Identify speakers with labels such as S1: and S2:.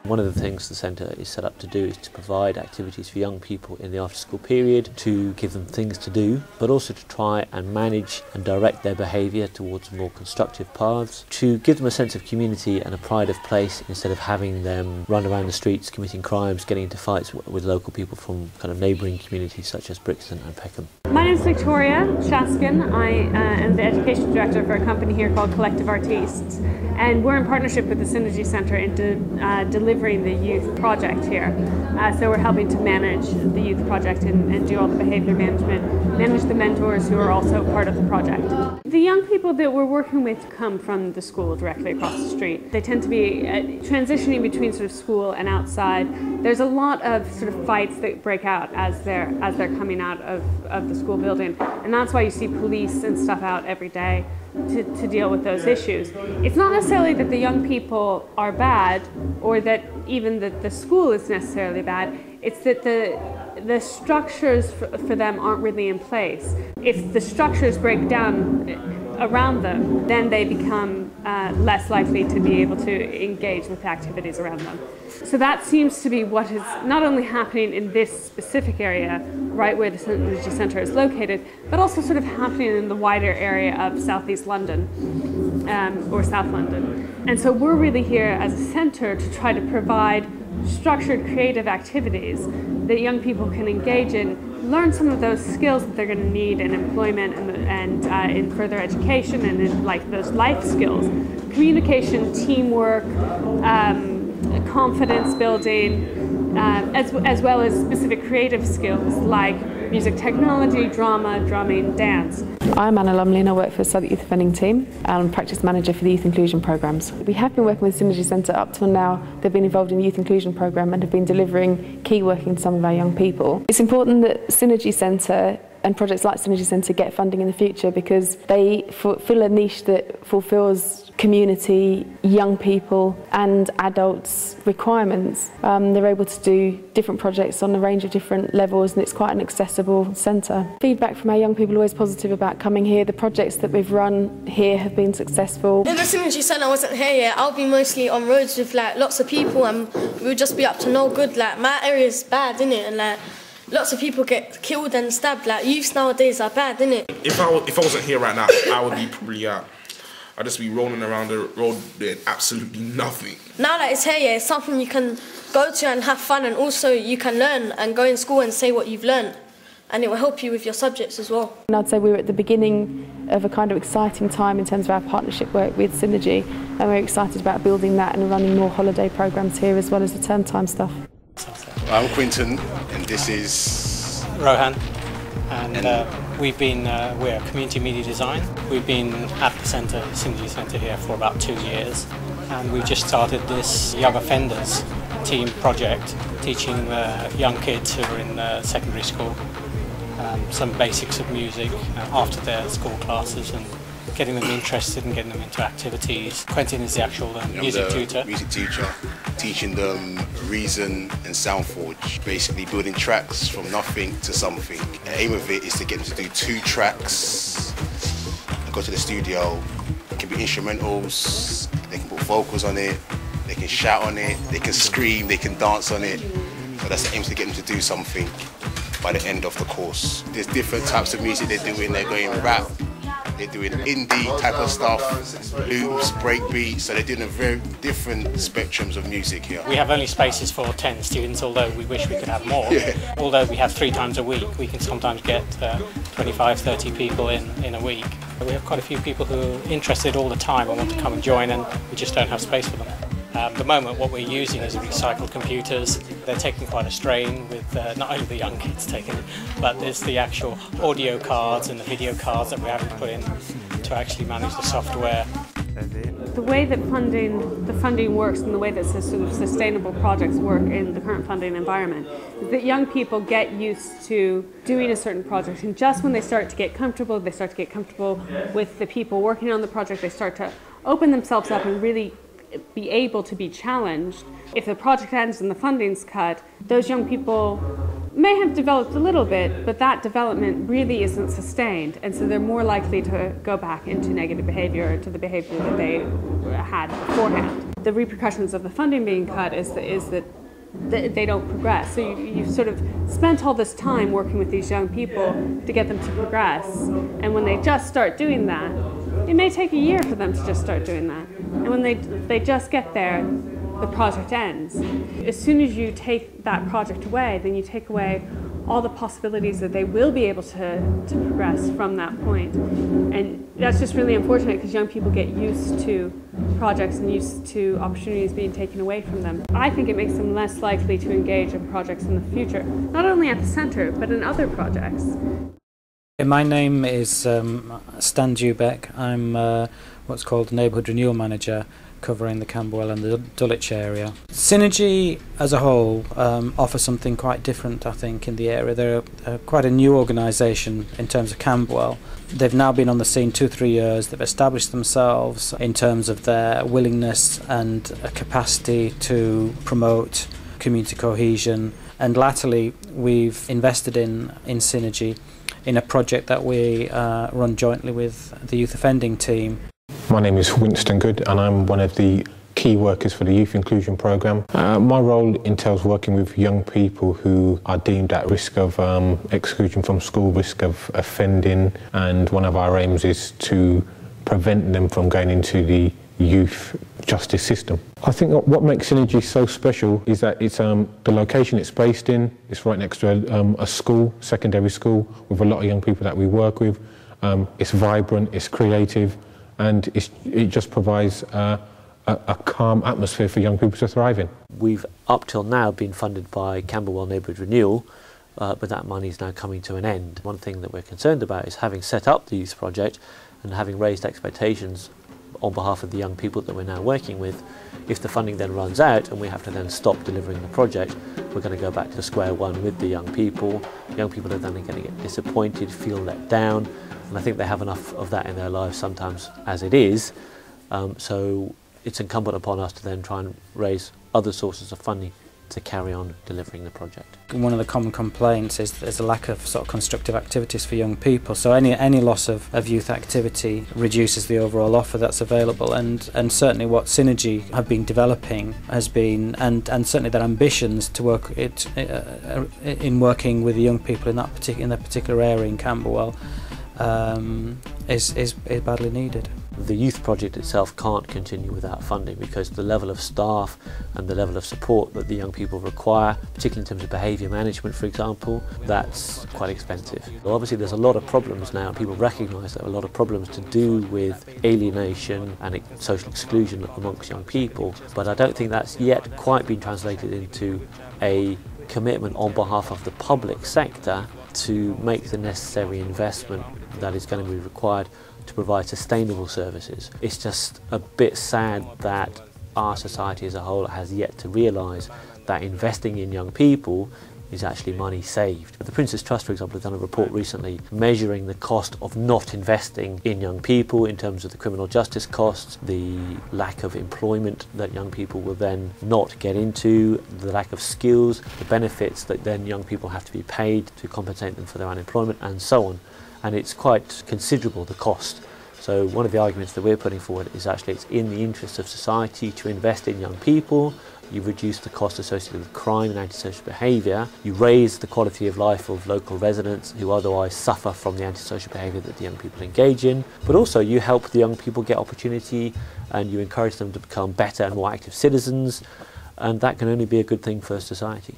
S1: One of the things the centre is set up to do is to provide activities for young people in the after-school period, to give them things to do, but also to try and manage and direct their behaviour towards more constructive paths, to give them a sense of community and a pride of place instead of having them run around the streets committing crimes, getting into fights with local people from kind of neighbouring communities such as Brixton and Peckham.
S2: My name is Victoria Shaskin. I am the Education Director for a company here called Collective Artistes, and we're in partnership with the Synergy Centre into delivering the youth project here. So we're helping to manage the youth project and do all the behaviour management, manage the mentors who are also part of the project. The young people that we're working with come from the school directly across the street. They tend to be transitioning between sort of school and outside. There's a lot of sort of fights that break out as they're coming out of the school building, and that's why you see police and stuff out every day to deal with those issues. It's not necessarily that the young people are bad or that even that the school is necessarily bad. It's that the structures for them aren't really in place. If the structures break down around them, then they become less likely to be able to engage with activities around them. So that seems to be what is not only happening in this specific area, right where the Synergy Centre is located, but also sort of happening in the wider area of South East London or South London. And so we're really here as a centre to try to provide structured creative activities that young people can engage in, learn some of those skills that they're going to need in employment and in further education and in like those life skills, communication, teamwork, confidence building, as well as specific creative skills like music technology, drama, drumming, dance.
S3: I'm Anna Lumley and I work for the Southwark Youth Offending Team and I'm Practice Manager for the Youth Inclusion Programmes. We have been working with Synergy Centre up till now. They've been involved in the Youth Inclusion Programme and have been delivering key work in some of our young people. It's important that Synergy Centre and projects like Synergy Centre get funding in the future because they fill a niche that fulfills community, young people and adults' requirements. They're able to do different projects on a range of different levels and it's quite an accessible centre. Feedback from our young people are always positive about coming here. The projects that we've run here have been successful.
S4: In the Synergy Centre I wasn't here yet. I'll be mostly on roads with like lots of people and we'll just be up to no good. Like my area's bad, innit? And like lots of people get killed and stabbed. Like youths nowadays are bad, innit?
S5: If I wasn't here right now, I would be probably out. I'd just be rolling around the road doing absolutely nothing. Now
S4: that it's here, yeah, it's something you can go to and have fun, and also you can learn and go in school and say what you've learned, and it will help you with your subjects as well.
S3: And I'd say we're at the beginning of a kind of exciting time in terms of our partnership work with Synergy, and we're excited about building that and running more holiday programmes here as well as the term time stuff.
S6: I'm Quinton and this is
S7: Rohan, and we're community media design. We've been at the centre, Synergy Centre here for about 2 years, and we've just started this young offenders team project, teaching the young kids who are in secondary school some basics of music after their school classes and getting them interested and getting them into activities. Quentin is the actual music tutor.
S6: Music teacher, teaching them reason and sound forge, basically building tracks from nothing to something. The aim of it is to get them to do 2 tracks and go to the studio. It can be instrumentals, they can put vocals on it, they can shout on it, they can scream, they can dance on it. So that's the aim, to get them to do something by the end of the course. There's different types of music they're doing. They're going rap, they're doing indie type of stuff, loops, breakbeats, so they're doing a very different spectrums of music here.
S7: We have only spaces for 10 students, although we wish we could have more.
S6: Yeah.
S7: Although we have 3 times a week, we can sometimes get 25, 30 people in a week. We have quite a few people who are interested all the time and want to come and join, and we just don't have space for them. At the moment what we're using is recycled computers. They're taking quite a strain with not only the young kids taking it, but there's the actual audio cards and the video cards that we're having to put in to actually manage the software.
S2: The way that the funding works and the way that sort of sustainable projects work in the current funding environment is that young people get used to doing a certain project, and just when they start to get comfortable, with the people working on the project, they start to open themselves up and really be able to be challenged. If the project ends and the funding's cut, those young people may have developed a little bit, but that development really isn't sustained, and so they're more likely to go back into negative behaviour, to the behaviour that they had beforehand. The repercussions of the funding being cut is that they don't progress. So you've sort of spent all this time working with these young people to get them to progress, and when they just start doing that, it may take a year for them to just start doing that. And when they just get there, the project ends. As soon as you take that project away, then you take away all the possibilities that they will be able to progress from that point. And that's just really unfortunate because young people get used to projects and used to opportunities being taken away from them. I think it makes them less likely to engage in projects in the future, not only at the centre, but in other projects.
S8: My name is Stan Dubek. I'm what's called Neighbourhood Renewal Manager, covering the Camberwell and the Dulwich area. Synergy as a whole offers something quite different, I think, in the area. They're quite a new organisation in terms of Camberwell. They've now been on the scene 2-3 years. They've established themselves in terms of their willingness and capacity to promote community cohesion. And latterly, we've invested in Synergy in a project that we run jointly with the youth offending team.
S9: My name is Winston Good and I'm one of the key workers for the Youth Inclusion Programme. My role entails working with young people who are deemed at risk of exclusion from school, risk of offending, and one of our aims is to prevent them from going into the youth justice system. I think what makes Synergy so special is that it's the location it's based in. It's right next to a school, secondary school, with a lot of young people that we work with. It's vibrant, it's creative, and it just provides a calm atmosphere for young people to thrive in.
S1: We've up till now been funded by Camberwell Neighbourhood Renewal, but that money is now coming to an end. One thing that we're concerned about is having set up the youth project and having raised expectations on behalf of the young people that we're now working with. If the funding then runs out and we have to then stop delivering the project, we're going to go back to square one with the young people. Young people are then going to get disappointed, feel let down, and I think they have enough of that in their lives sometimes as it is. So it's incumbent upon us to then try and raise other sources of funding to carry on delivering the project.
S8: One of the common complaints is the lack of sort of constructive activities for young people. So any loss of youth activity reduces the overall offer that's available, and certainly what Synergy have been developing has been, and certainly their ambitions to work in working with the young people in that particular area in Camberwell is badly needed.
S1: The youth project itself can't continue without funding because the level of staff and the level of support that the young people require, particularly in terms of behaviour management, for example, that's quite expensive. Well, obviously there's a lot of problems now, and people recognise there are a lot of problems to do with alienation and social exclusion amongst young people, but I don't think that's yet quite been translated into a commitment on behalf of the public sector to make the necessary investment that is going to be required to provide sustainable services. It's just a bit sad that our society as a whole has yet to realise that investing in young people is actually money saved. The Prince's Trust, for example, has done a report recently measuring the cost of not investing in young people in terms of the criminal justice costs, the lack of employment that young people will then not get into, the lack of skills, the benefits that then young people have to be paid to compensate them for their unemployment, and so on. And it's quite considerable, the cost. So one of the arguments that we're putting forward is actually it's in the interest of society to invest in young people. You reduce the cost associated with crime and antisocial behaviour. You raise the quality of life of local residents who otherwise suffer from the antisocial behaviour that the young people engage in. But also you help the young people get opportunity and you encourage them to become better and more active citizens. And that can only be a good thing for society.